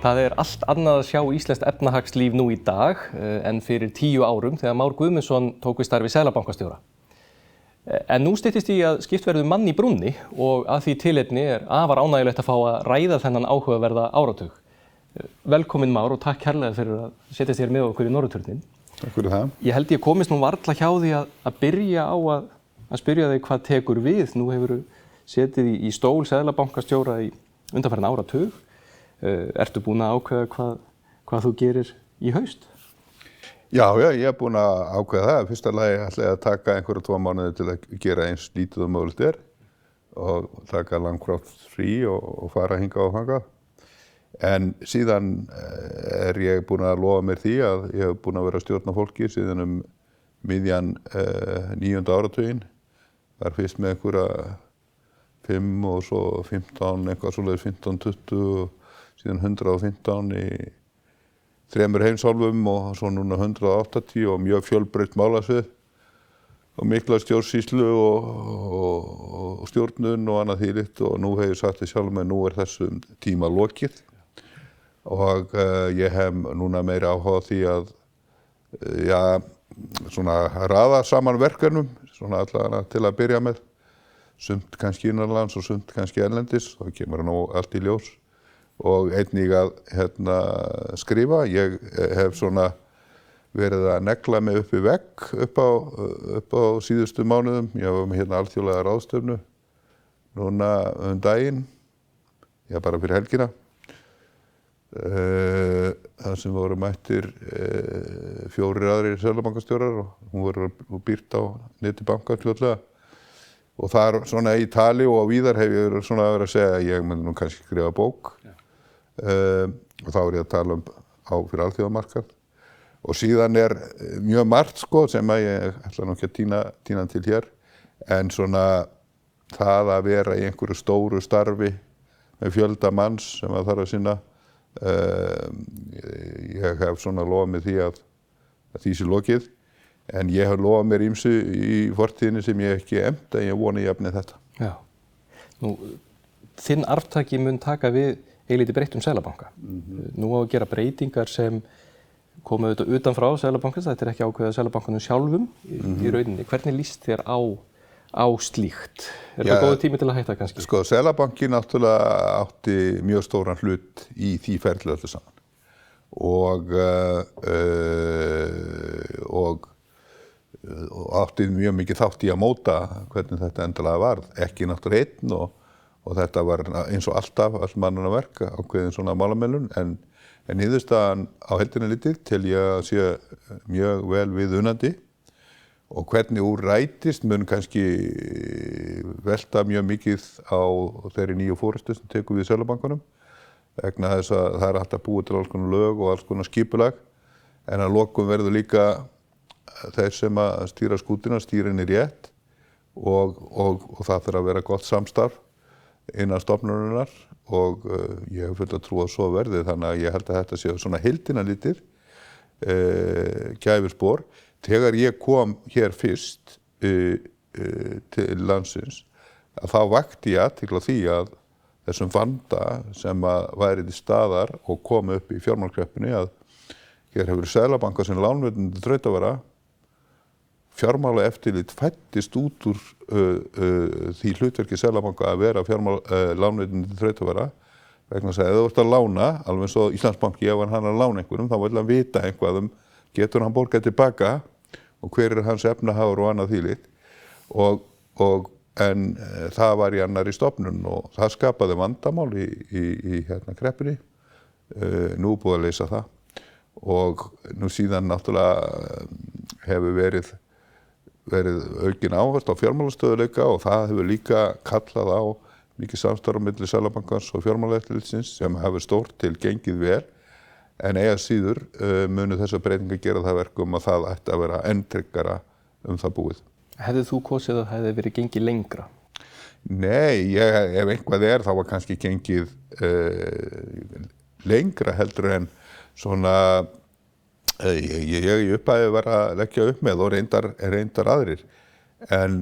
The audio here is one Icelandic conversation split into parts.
Það allt annað að sjá íslenskt efnahagslíf nú í dag en fyrir 10 árum þegar Már Guðmundsson tók við starfi seðlabankastjóra. En nú styttist í að skipt verður mann í brúnni og að því tilefni afar ánægjulegt að fá að ræða þennan áhugaverða áratug. Velkominn Már og takk kærlega fyrir að setjast hér með okkur í Norðurturninn. Takk fyrir það. Ég held ég komist nú varla hjá því að byrja á að spyrja þig hvað tekur við. Nú hefur setið í stól seðlabankastjóra í undanfarinn áratug. Ertu búin að ákveða hvað þú gerir í haust? Já, ég búin að ákveða það. Fyrsta lagi ætla ég að taka einhverja 2 mánuði til að gera eins lítið og mögulegt og taka langfrátt frí og fara hingað og þangað. En síðan ég búin að lofa mér því að ég hef búin að vera að stjórna fólki síðan miðjan 9. áratuginn. Var fyrst með einhverja 5 og svo 15, eitthvað svoleiðis 15, 20 síðan 115 í 3 heimsálfum og svo núna 180 og mjög fjölbreytt málasvið og mikla stjórnsýslu og stjórnun og annað þvílíkt og nú hef ég sagt þið sjálf með nú þessum tíma lokið og ég hef núna meira áhuga á því að svona raða saman verkefnum svona allavega til að byrja með sumt kannski innanlands og sumt kannski erlendis þá kemur nú allt í ljós og einnig að skrifa. Ég hef svona verið að negla mig upp í vegg upp á síðustu mánuðum. Ég var með alþjóðlega ráðstefnu núna daginn, bara fyrir helgina. Það sem voru mættir 4 aðrir seðlabankastjórar og hún voru býrt á neti banka fljótlega. Og þar svona í tali og víðar hef ég svona verið að segja að ég myndi nú kannski skrifa bók. Og þá ég að tala fyrir alþjóðamarkað og síðan mjög margt sem að ég ætla nú ekki að tína til hér en svona það að vera í einhverju stóru starfi með fjölda manns sem að þarf að sinna ég hef svona lofað mér því að því sé lokið en ég hef lofað mér ýmsu í fortíðinni sem ég ekki efnt en ég vona ég efni þetta. Já. Nú, þinn arftaki mun taka við eilítið breyttum seðlabanka. Nú á að gera breytingar sem koma auðvitað utanfrá seðlabankans, þetta ekki ákveðið seðlabankanum sjálfum í rauninni. Hvernig líst þér á slíkt? Það góður tími til að hætta kannski? Sko, seðlabanki náttúrulega átti mjög stóran hlut í því ferli öllu saman. Og átti mjög mikið þátt í að móta hvernig þetta endalega varð. Ekki náttúrulega einn og þetta var eins og alltaf all mannanna verk ákveðin svona málamiðlun en niðurstaðan á heildina litið til ég að sé mjög vel viðunandi og hvernig úr rætist mun kannski velta mjög mikið á þeirri nýju forystu sem tekur við seðlabankanum vegna þess að það hægt að búa til alls konar lög og alls konar skipulag en að lokum verður líka þeir sem að stýra skútina stýra henni rétt og það þarf að vera gott samstarf innan stofnunarinnar og ég hef fullt að trúa svo verði þannig að ég held að þetta sé svona heildina lítið gæfuspor. Þegar ég kom hér fyrst til landsins að þá vakti ég athygli á því að þessum vanda sem að væri til staðar og kom upp í fjármálakreppunni að hér hefur seðlabanka sem lánveitandi þrautavara fjármálaeftirlit fæddist út úr því hlutverki seðlabanka að vera lánveitandi þrautavara vegna þess að ef þú ert að lána, alveg eins og Íslandsbanki ef hann að lána einhverjum, þá vill hann vita eitthvað getur hann borgað tilbaka og hver hans efnahagur og annað þvílíkt en það var í annarri stofnun og það skapaði vandamál í kreppunni. Nú búið að leysa það og nú síðan náttúrulega hefur verið aukin áhersla á fjármálastöðugleika og það hefur líka kallað á mikið samstarf á milli Seðlabankans og fjármálaeftirlitsins sem hefur stórt til gengið vel en eiga síður munu þessar breytingar gera það verkum að það ætti að vera enn tryggara það búið. Hefðir þú kosið að það hefði verið gengið lengra? Nei, ef eitthvað þá var kannski gengið lengra heldur en svona ég upphæði var að leggja upp með og reyndar aðrir en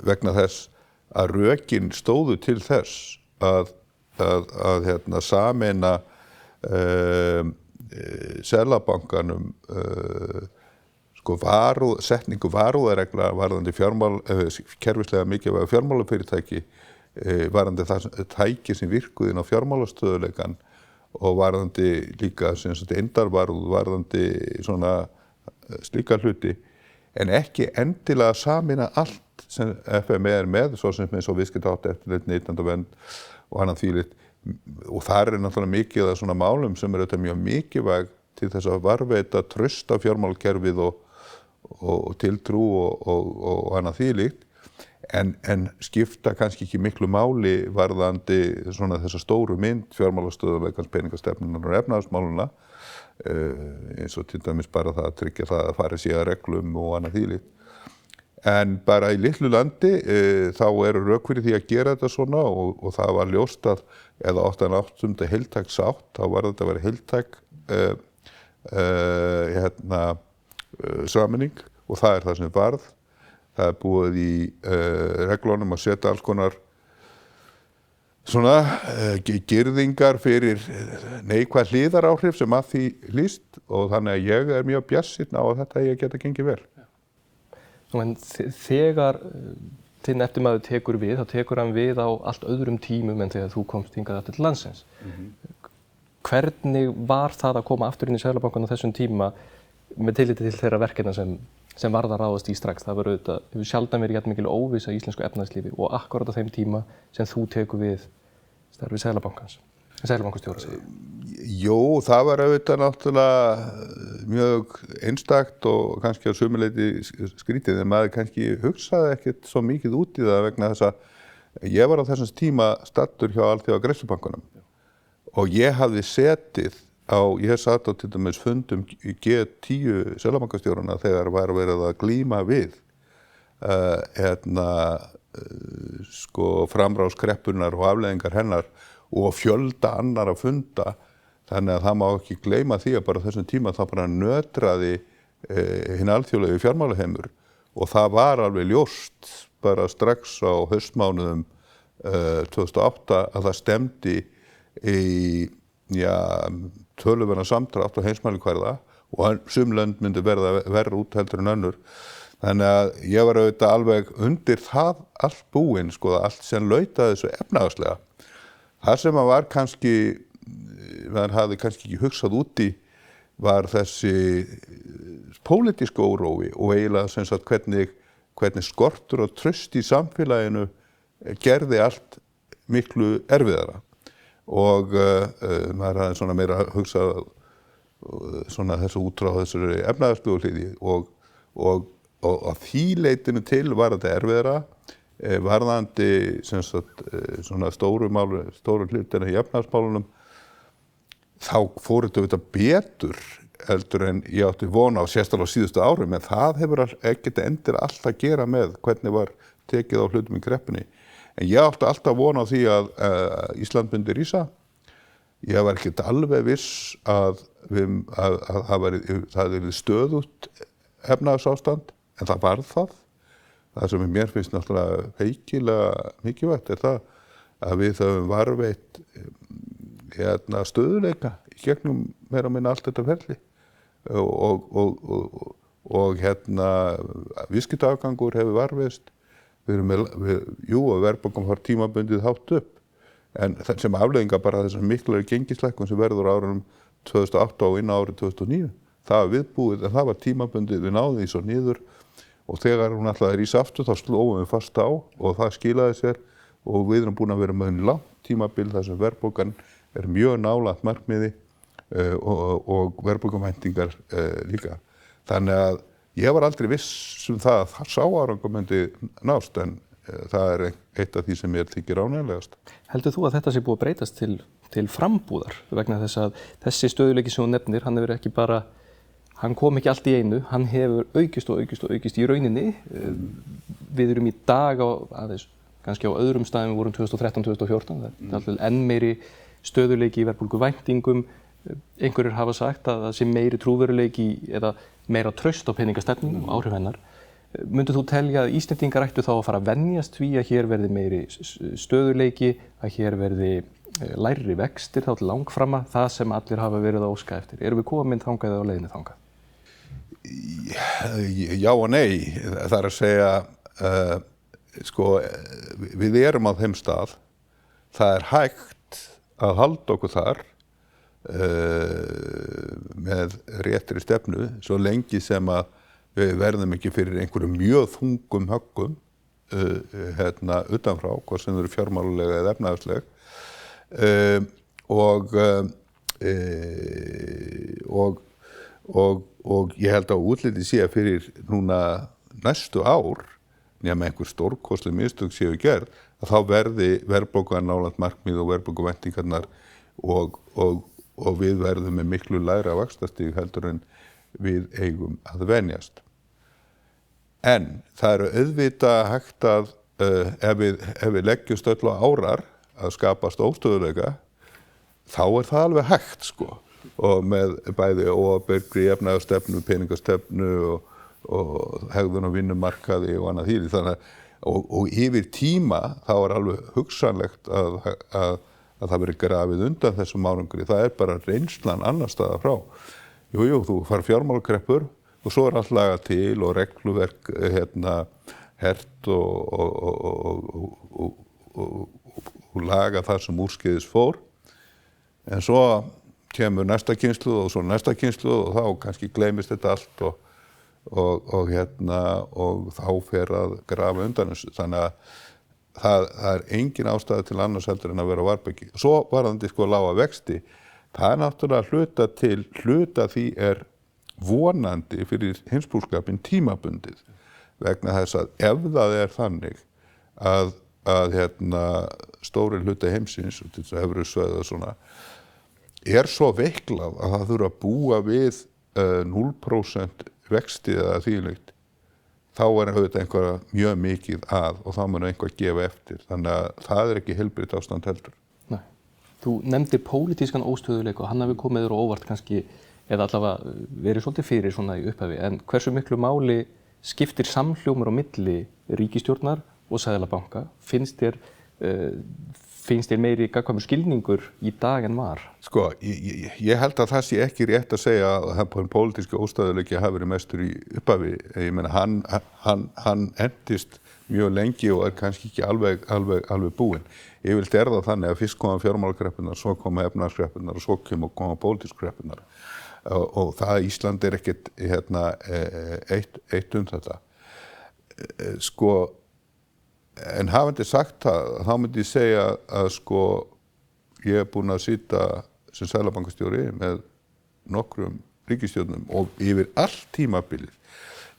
vegna þess að rökin stóðu til þess að sameina Seðlabankanum sko setningu varúðarregla varðandi kerfislega mikilvæga fjármálafyrirtæki varðandi það tæki sem virkuði inn á fjármálastöðuleikann og varðandi líka eindarvarúð varðandi svona slíka hluti en ekki endilega sameina allt sem FME með svo sem eins og viðskiptaeftirlit, neytendavernd og annað þvílíkt og þar náttúrulega mikið af svona málum sem auðvitað mjög mikilvæg til þess að varðveita traust á fjármálakerfið og tiltrú og annað þvílíkt en skipta kannski ekki miklu máli varðandi svona þessa stóru mynd fjármálastöðuleikans, peningastefnunar og efnahagsmáluna eins og til dæmis bara það að tryggja það að fara sér að reglum og annað þvílíkt. En bara í litlu landi þá eru rök fyrir því að gera þetta svona og það var ljóst að eða 8 heiltæk sátt, þá var þetta að vera heiltæk sameining og það er það sem varð. Það er búið í reglunum að setja alls konar svona girðingar fyrir neikvæð hliðaráhrif sem að því hlýst og þannig að ég er mjög bjartsýnn á að þetta eigi að geta gengið vel. En þegar þinn eftirmaður tekur við, þá tekur hann við á allt öðrum tímum en þegar þú komst hingað aftur til landsins. Hvernig var það að koma aftur inn í Seðlabankann á þessum tíma með tilliti til þeirra verkefna sem varð að ráðast í strax? Það hefur sjaldan verið jafn mikil óvissa í íslensku efnahagslífi og akkúrat á þeim tíma sem þú tekur við starfi Seðlabankastjóra. Jú, það var auðvitað náttúrulega mjög einstakt og kannski á sumu leyti skrítið en maður kannski hugsaði ekkert svo mikið út í það vegna þess að ég var á þessum tíma staddur hjá Alþjóðagreiðslubankanum og ég hafði setið ég satt á til dæmis fundum í G10 seðlabankastjórana þegar var verið að glíma við framráskreppunnar og afleiðingar hennar og fjölda annarra funda þannig að það má ekki gleyma því að bara þessum tíma þá bara nötraði hinn alþjóðlegi fjármálaheimur og það var alveg ljóst bara strax á haustmánuðum 2008 að það stemdi í töluverðan samdrátt á heimsmælikvarða og sum lönd myndi verða út heldur en önnur. Þannig að ég var auðvitað alveg undir það allt búinn, allt sem lautaði þessu efnahagslega. Það sem var kannski, maður hafði kannski ekki hugsað út í, var þessi pólitíska órói og eiginlega sem sagt hvernig skortur og traust í samfélaginu gerði allt miklu erfiðara. Og maður hafði svona meira hugsað svona þessu út frá þessari efnahagslegu hliði og að því leytinu til var þetta erfiðara varðandi sem sagt svona stóru hlutina í efnahagsmálunum þá fór þetta auðvitað betur heldur en ég átti von á sérstaklega á síðustu árum en það hefur ekkert endilega allt að gera með hvernig var tekið á hlutum í kreppunni. En ég átti alltaf von á því að Ísland myndi rísa. Ég var ekkert alveg viss að það yrði stöðugt efnahagsástand, en það varð það. Það sem mér finnst náttúrulega feikilega mikilvægt það að við höfum varðveitt stöðuleika í gegnum meira og minna allt þetta ferli. Og viðskiptaafgangur hefur varðveist. Við erum að verðbólgan fór tímabundið hátt upp, en sem afleiðinga bara þessar miklari gengislækkun sem verður á árunum 2008 og inn á árið 2009. Það var viðbúið, en það var tímabundið, við náðum því svo niður og þegar hún ætlaði að rísa aftur þá slóum við fast á og það skilaði sér og við erum búin að vera með langt tímabil þar sem verðbólgan er mjög nálægt markmiði og verðbólgavæntingar líka. Þannig að ég var aldrei viss það að sá árangur myndi nást, en það er eitt af því sem mér þykir ánægjulegast. Heldur þú að þetta sé búið að breytast til frambúðar vegna þess að þessi stöðugleiki sem þú nefnir, hann hefur ekki bara, hann kom ekki allt í einu, hann hefur aukist í rauninni. Við erum í dag aðeins, kannski á öðrum staðum við vorum 2013-2014, það er alltaf enn meiri stöðugleiki í verðbólguvæntingum. Einhverjir hafa sagt að það sé meiri trúveruleiki eða meira traust á peningastefnunum og áhrif hennar. Myndir þú telja að Íslendingar ættu þá að fara að venjast því að hér verði meiri stöðugleiki, að hér verði lægri vextir þá til langframa, það sem allir hafa verið að óska eftir. Erum við komin þangað eða á leiðinni þangað? Já og nei, það er að segja, við erum á þeim stað, það er hægt að halda okkur þar með réttri stefnu, svo lengi sem að við verðum ekki fyrir einhverjum mjög þungum höggum utanfrá, hvað sem eru fjármálalega eða efnahagsleg, og ég held að útlitið sé fyrir núna næstu ár, nema einhver stórkostleg mistök séu gerð, að þá verði verðbólgan nálægt markmið og verðbólguvæntingarnar og við verðum með miklu lægra vaxtastig heldur en við eigum að venjast. En það eru auðvitað hægt að ef við leggjumst öll á árar að skapast óstöðuleika, þá er það alveg hægt og með bæði óábyrgri efnahagsstefnu, peningastefnu og hegðun og vinnumarkaði og annað því. Þannig og yfir tíma þá er alveg hugsanlegt að það verið grafið undan þessum árangri. Það er bara reynslan annars staðar frá. Jú, þú fær fjármálakreppur og svo er allt lagað til og regluverk hert og laga það sem úrskeiðis fór. En svo kemur næsta kynslóð og svo næsta kynslóð og þá kannski gleymist þetta allt og þá fer að grafa undan þessu. Þannig að það er engin ástæða til annars heldur en að vera á varðbergi. Svo varðandi lága vexti, það er náttúrulega hluta því er vonandi fyrir heimsbúskapinn tímabundið vegna þess að ef það er þannig að stóri hluti heimsins og til þess að evrusvæðið og svona er svo veiklað að það þurfa að búa við 0% vexti eða þvílíkt, þá er auðvitað einhverja mjög mikið og þá mun einhver gefa eftir. Þannig að það er ekki heilbrigt ástand heldur. Nei. Þú nefndir pólitískan óstöðuleika og hann hafi komið þér á óvart kannski eða allavega verið svolítið fyrir svona í upphafi. En hversu miklu máli skiptir samhljómur á milli ríkisstjórnar og Seðlabanka? Finnst þér meiri gagnkvæmur skilningur í dag en var? Ég held að það sé ekki rétt að segja að hann pólitíski óstöðuleiki hafi verið mestur í upphafi. Ég meina, hann endist mjög lengi og er kannski ekki alveg búinn. Yfirleitt er það þannig að fyrst koma fjármálakreppunar, svo koma efnahagskreppunar og svo koma pólitískreppunar. Og það Ísland er ekkert eitt þetta. En hafandi sagt það, þá myndi ég segja að ég er búinn að sitja sem seðlabankastjóri með nokkrum ríkisstjórnum og yfir allt tímabilið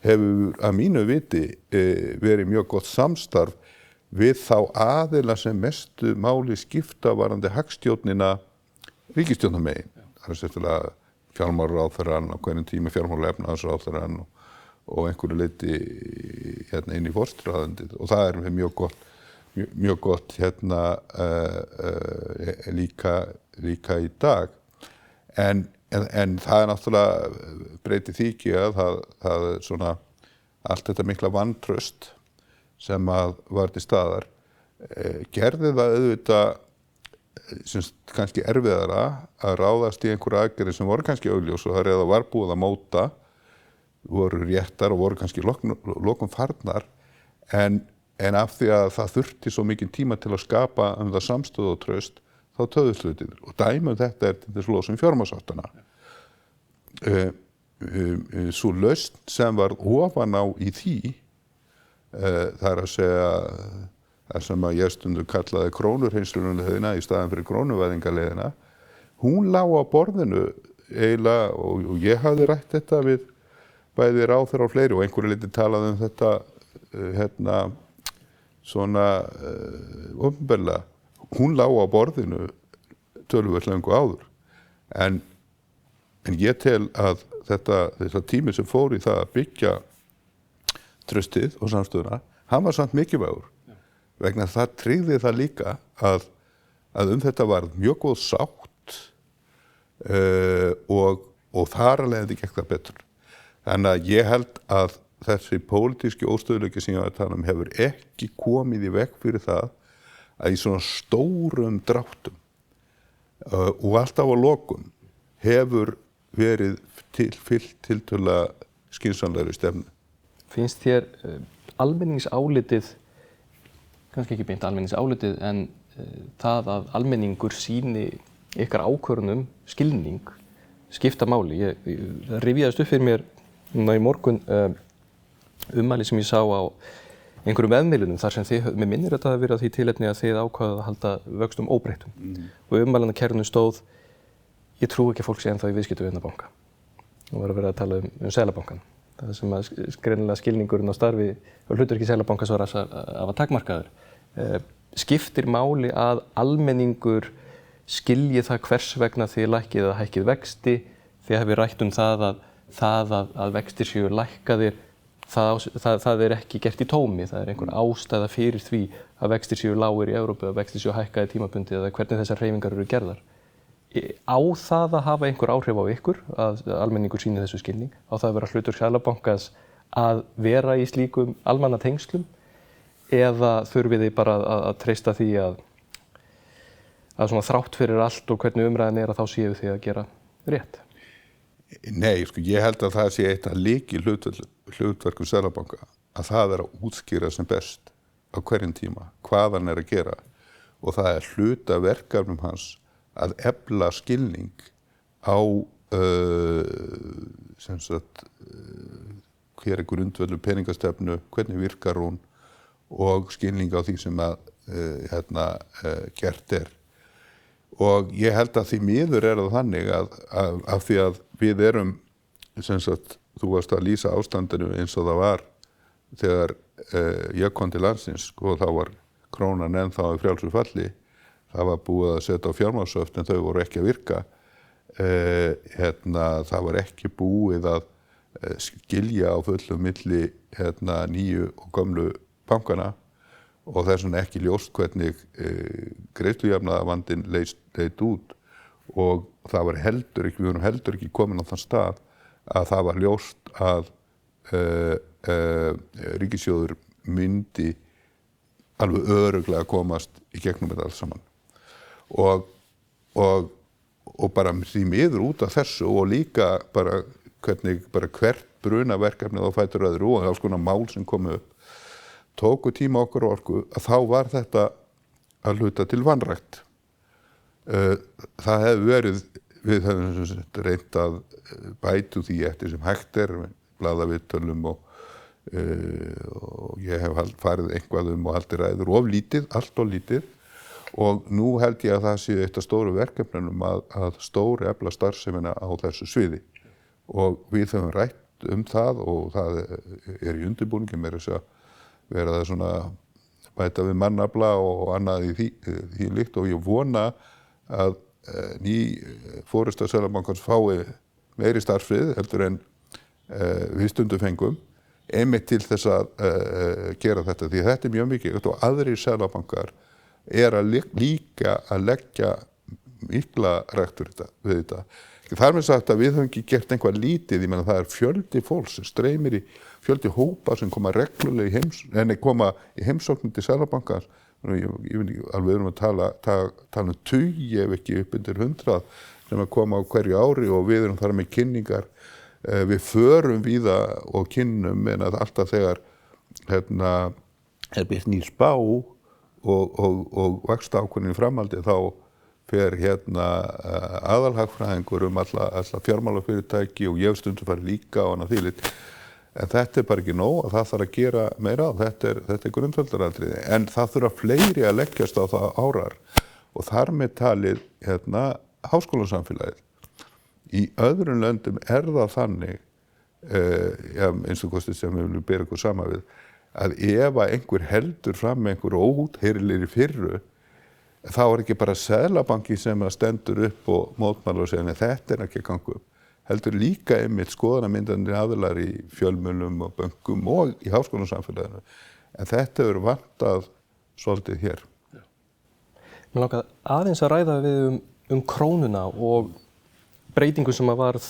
hefur að mínu viti verið mjög gott samstarf við þá aðila sem mestu máli skipta varðandi hagstjórnina ríkisstjórnarmegin. Það er sérstaklega fjármálaráðherrann á hverjum tíma fjármálaefnahagsráðherrann og einhverju leyti inn í forsætisráðuneytið og það er mjög gott líka í dag. En það er náttúrulega breytir því ekki að það er svona allt þetta mikla vantraust sem að var til staðar gerði það auðvitað kannski erfiðara að ráðast í einhverja aðgerðir sem voru kannski augljós og það var búið að móta, voru réttar og voru kannski lokum farnar en af því að það þurfti svo mikinn tíma til að skapa það samstöðu og traust þá töðust hlutir og dæmi þetta til þess losun fjármagnsháttana. Sú lausn sem var ofan á í því það er að segja það sem að ég stundum kallaði krónuhreinsunarleiðina í staðinn fyrir krónuvæðingarleiðina, hún lá á borðinu eiginlega og ég hafði rætt þetta við bæði ráðherra og fleiri og einhverju leyti talaði þetta svona opinberlega. Hún lá á borðinu töluvert löngu áður. En ég tel að þetta tími sem fór í það að byggja traustið og samstöðuna, hann var samt mikilvægur. Vegna það tryggði það líka að þetta var mjög góð sátt og þar að leiðandi gekk það betur. Þannig að ég held að þessi pólitíski óstöðuleiki sem ég var að tala hefur ekki komið í veg fyrir það að í svona stórum dráttum og alltaf á lokum hefur verið fylgt tiltölulega skynsamlegri stefnu. Finnst þér almenningsálitið, kannski ekki beint almenningsálitið, en það að almenningur sýni ykkar ákvörðunum skilning skipta máli? Það rifjaðist upp fyrir mér núna í morgun ummæli sem ég sá á einhverjum vefmiðlunum þar sem þið, mér minnir þetta að vera því tilefni að þið ákváðuð að halda vöxtum óbreyttum. Og ummælandakerfinu stóð: ég trúi ekki að fólk sé ennþá í viðskiptum við þennan banka. Og var að vera að tala um Seðlabankann. Það sem að greinilega skilningurinn á starfi og hlutverki Seðlabankans var að takmarkaður. Skiptir máli að almenningur skilji það hvers vegna þið lækkið eða hækkið vexti? Þið hafið rætt um það að vextir séu lækkaðir, það er ekki gert í tómi. Það er einhver ástæða fyrir því að vextir séu lágir í Evrópu, að vextir séu hækkaðir tímabundið eða hvernig þessar hreyfingar eru gerðar. Á það að hafa einhver áhrif á ykkur, að almenningur sýni þessu skilning? Á það að vera hlutverk Seðlabankans að vera í slíkum almannatengslum? Eða þurfið þið bara að treysta því að svona þrátt fyrir allt og hvernig umræðan er að þá séu þið að gera rétt? Nei, sko, ég held að það sé eitt að hlutverkum Seðlabanka, að það er að útskýra sem best á hverjum tíma hvað hann er að gera, og það er hluta verkefnum hans að efla skilning á hver er grundvöllur peningastefnu, hvernig virkar hún, og skilning á því sem að gert er. Og ég held að því miður er það þannig að því að við erum, þú varst að lýsa ástandinu eins og það var þegar ég kom til landsins, og þá var krónan ennþá í frjálsu falli. Það var búið að setja á fjármagnshöft en þau voru ekki að virka. Það var ekki búið að skilja á fullum milli nýju og gömlu bankana, og þess vegna ekki ljóst hvernig greiðslujafnaðarvandinn leit út, og það var við vorum heldur ekki komin á þann stað að það var ljóst að ríkissjóður myndi alveg örugglega komast í gegnum þetta allt saman. Og bara því miður út af þessu, og líka bara hvert brunaverkefnið á fætur öðru og alls konar mál sem komu upp, tóku tíma okkur og orku, að þá var þetta að hluta til vanrækt. Það hefði verið, við höfum reynt að bæta úr því eftir sem hægt er, blaðaviðtölum og ég hef farið eitthvað og haldið ræður of lítið, allt of lítið. Og nú held ég að það sé eitt af stóru verkefnunum að stóri efla starfsemina á þessu sviði. Og við höfum rætt um það, og það er í undirbúningi með þess að vera það svona bæta við mannafla og annað í því líkt, og ég vona að ný forysta Seðlabankans fái meiri starfsfrið heldur en við stundum fengum, einmitt til þess að gera þetta, því þetta er mjög mikið, og aðrir Seðlabankar er að líka að leggja mikla rækt við þetta. Þar með sagt að við höfum ekki gert einhvað lítið, ég meina það er fjöldi fólks sem streymir fjöldi hópa sem koma reglulega koma í heimsóknum til Seðlabankans. Ég veit ekki, alveg við erum að tala um tugi ef ekki upp undir 100 sem að koma á hverju ári, og við erum þar með kynningar. Við förum víða og kynnum, en að alltaf þegar er birt ný spá og vaxtaákvörðun í framhaldi, þá fer aðalhagfræðingur alla fjármálafyrirtæki, og ég stundum farið líka og annað þvílíkt. En þetta er bara ekki nóg, það þarf að gera meira, þetta er grundvallaratriði. En það þurfa fleiri að leggjast á það árar, og þar með talið háskólasamfélagið. Í öðrum löndum er það þannig, eins og kostið sem við viljum bera okkur saman við, að ef einhver heldur fram með einhver óheyrilegri firru, þá er ekki bara Seðlabanki sem stendur upp og mótmælar og segir að þetta er ekki að ganga upp. Heldur líka einmitt skoðanamyndanir aðilar í fjölmiðlum og bönkum og í háskólasamfélaginu. En þetta hefur vantað svolítið hér. Mér langar aðeins að ræða við krónuna og breytingu sem að varð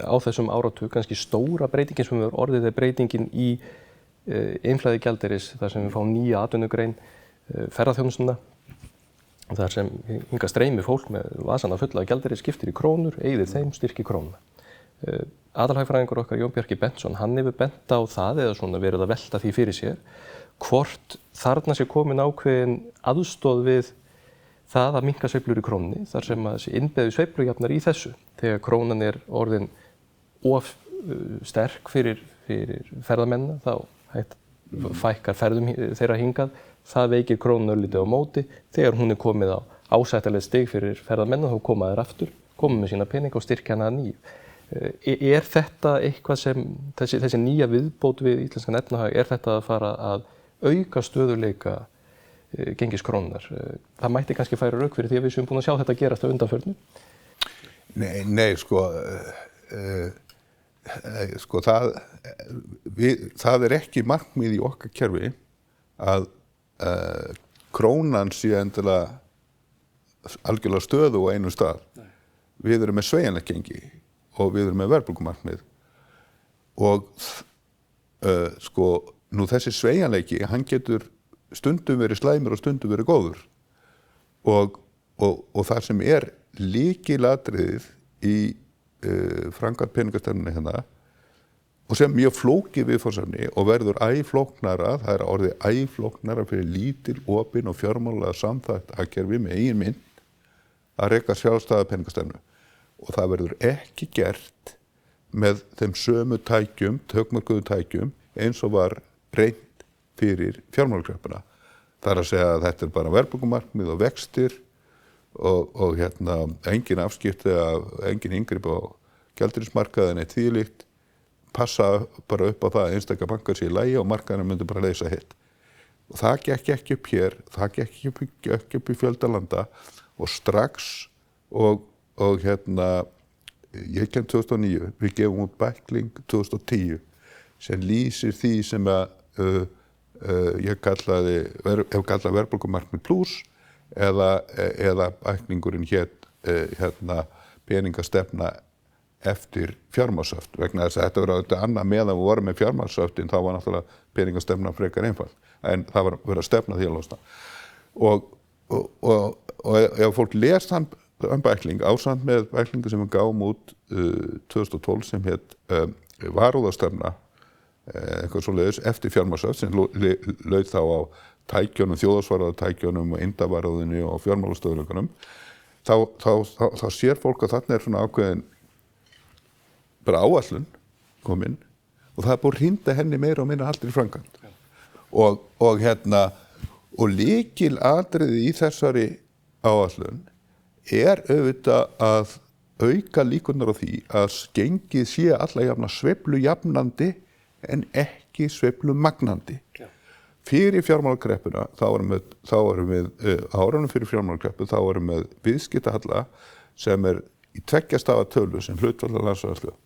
á þessum áratug, kannski stóra breytingin sem hefur orðið er breytingin í innflæði gjaldeyris, þar sem við fáum nýja atvinnugrein, ferðaþjónustuna. þar sem hingað streymi fólk með vasana fulla af gjaldeyri, skiptir í krónur, eyðir þeim, styrkir krónuna. Aðalhagfræðingur okkar Jón Bjarki Bentsson, hann hefur bent á það eða svona verið að velta því fyrir sér hvort þarna sé komin ákveðin aðstoð við það að minnka sveiflur í krónunni þar sem að þessi innbeðju sveiflujafnar í þessu þegar krónan er orðin of sterk fyrir ferðamennina þá fækkar ferðum þeirra hingað, það veikir krónuna örlítið á móti, þegar hún er komið á ásættanlegt stig fyrir ferðamennina þá koma þeir aftur, koma með sína peninga og styrkja hana að nýju. Er þetta eitthvað sem, þessi nýja viðbót við íslenskan efnahag, er þetta að fara að auka stöðugleika gengis krónunar? Það mætti kannski færa rök fyrir því að við séum búin að sjá þetta gerast á undanförnu? Nei, það er ekki markmið í okkar kerfi að krónan sé endilega algjörlega stöðu á einum stað. Við erum með sveigjanlegt gengi og við erum með verðbólgumarkmið og nú þessi sveigjanleiki, hann getur stundum verið slæmur og stundum verið góður og það sem er lykilatriðið í framkvæmd peningastefnunni hérna og sem mjög flókið viðfangsefni og verður æ flóknara, það er orðið æ flóknara fyrir lítil, opin og fjármálalega samþætt hagkerfi með eigin mynd að reka sjálfstæða peningastefnu og það verður ekki gert með þeim sömu tækjum, tökmörkuðu tækjum eins og var reynt fyrir fjármálakreppuna. Það er að segja að þetta er bara verðbólgumarkmið og vextir og engin afskipti engin inngrip á gjaldeyrismarkaðin eitt þvílíkt, passa bara upp á það að einstaka bankar sé í lagi og markaðurinn myndi bara leysa hitt. Og það gekk ekki upp hér, það gekk ekki upp í fjölda landa og strax ég kem 2009, við gefum út bækling 2010 sem lýsir því sem að ég hef kallað verðbólgumarkmið plus eða bæklingurinn hét peningastefna eftir fjármagnshöft vegna þess að þetta var auðvitað annað meðan við vorum með fjármagnshöftin þá var náttúrulega peningastefna frekar einfald en það var verið að stefna því að losna og ef fólk les þann bækling ásamt með bæklingu sem við gáum út 2012 sem hét varúðarstefna eitthvað svoleiðis eftir fjármagnshöft sem laut þá á tækjunum, þjóðhagsvarúðartækjunum og indavarúðinni og fjármálastöðugleikunum þá sér fólk að þarna er svona ákveðin bara áætlun komin og það er búið að hrinda henni meira og minna aldrei í framkvæmd og lykilatriði í þessari áætlun er auðvitað að auka líkurnar á því að gengið sé alla jafna sveiflujafnandi en ekki sveiflumagnandi. Fyrir fjármálakreppuna þá erum við árunum fyrir fjármálakreppuna þá erum við viðskiptahalla sem er í 2 stafa tölu sem hlutfall af landsframleiðslu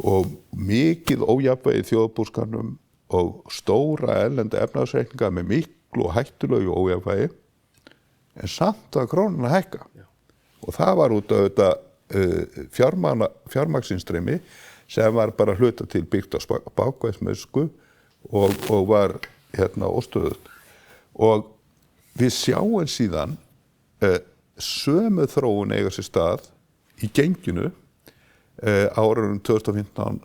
og mikið ójafnvægi í þjóðarbúskapnum og stóra erlenda efnahagsreikninga með miklu og hættulegu ójafnvægi en samt að krónan að hækka og það var út af þetta fjármagnsstreymi sem var bara hluta til byggt á bákvæðismennsku og var óstöðugt og við sjáum síðan sömu þróun eiga sér stað í genginu árunum 2015,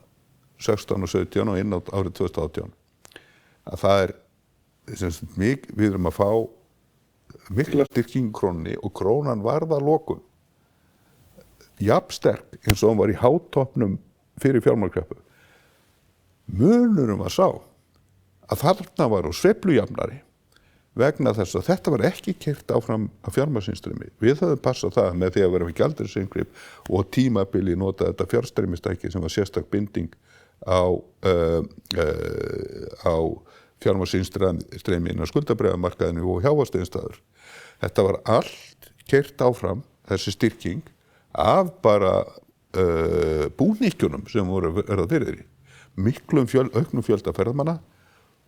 16 og 17 og inn á árið 2018 að það er við erum að fá mikla styrking krónunni og krónan varð að lokum jafnsterk eins og hún var í hátoppnum fyrir fjármálakreppu. Munurum að sá að þarna var sveiflujafnari vegna þess að þetta var ekki keyrt áfram af fjármagnsstreymi. Við höfum passað það með því að vera með gjaldeyrisinngripp og tímabili nota þetta fjárstreymistæki sem var sérstök binding á fjármagnsstreymi inn á skuldabréfamarkaðinu og hjávasteinstæður. Þetta var allt keyrt áfram, þessi styrking, af bara búhnykkjunum sem voru verða fyrir því. Auknum fjölda ferðamanna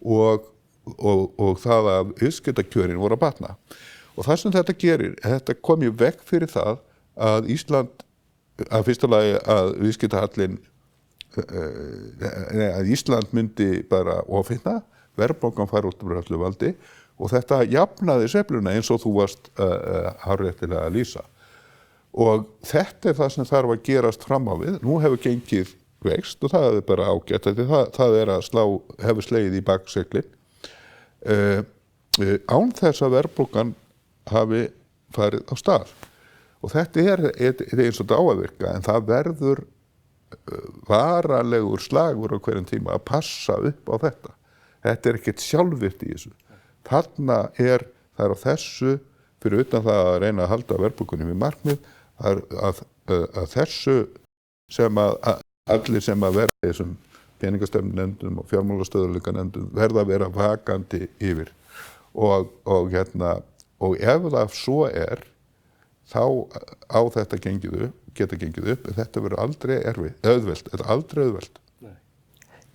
og það að viðskiptakjörin voru að batna. Og það sem þetta gerir, þetta kom í veg fyrir það að fyrsta lagi að viðskiptahallinn, að Ísland myndi bara ofhinna, verðbólgan fari út úr öllu valdi og þetta jafnaði sveifluna eins og þú varst hárréttilega að lýsa. Og þetta það sem þarf að gerast fram á við. Nú hefur gengið veikst og það bara ágætt. Það að hefur slegið í bakseglin. Án þess að verðbólgan hafi farið á stað. Og þetta eins og þetta á að virka, en það verður varalegur slagur á hverjum tíma að passa upp á þetta. Þetta ekkert sjálfvirkt í þessu. Þarna það á þessu, fyrir utan það að reyna að halda verðbólgunni við markmið, að þessu sem allir sem að vera í þessum peningastefnunefndum og fjármálastöðugleikanefndum verða að vera vakandi yfir. Og ef það svo þá á þetta geta gengið upp, en þetta verður aldrei auðvelt. Þetta er aldrei auðvelt.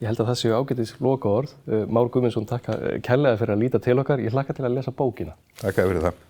Ég held að það séu ágætis lokaorð. Már Guðmundsson, takk kærlega fyrir að líta til okkar. Ég hlakka til að lesa bókina. Takk fyrir það.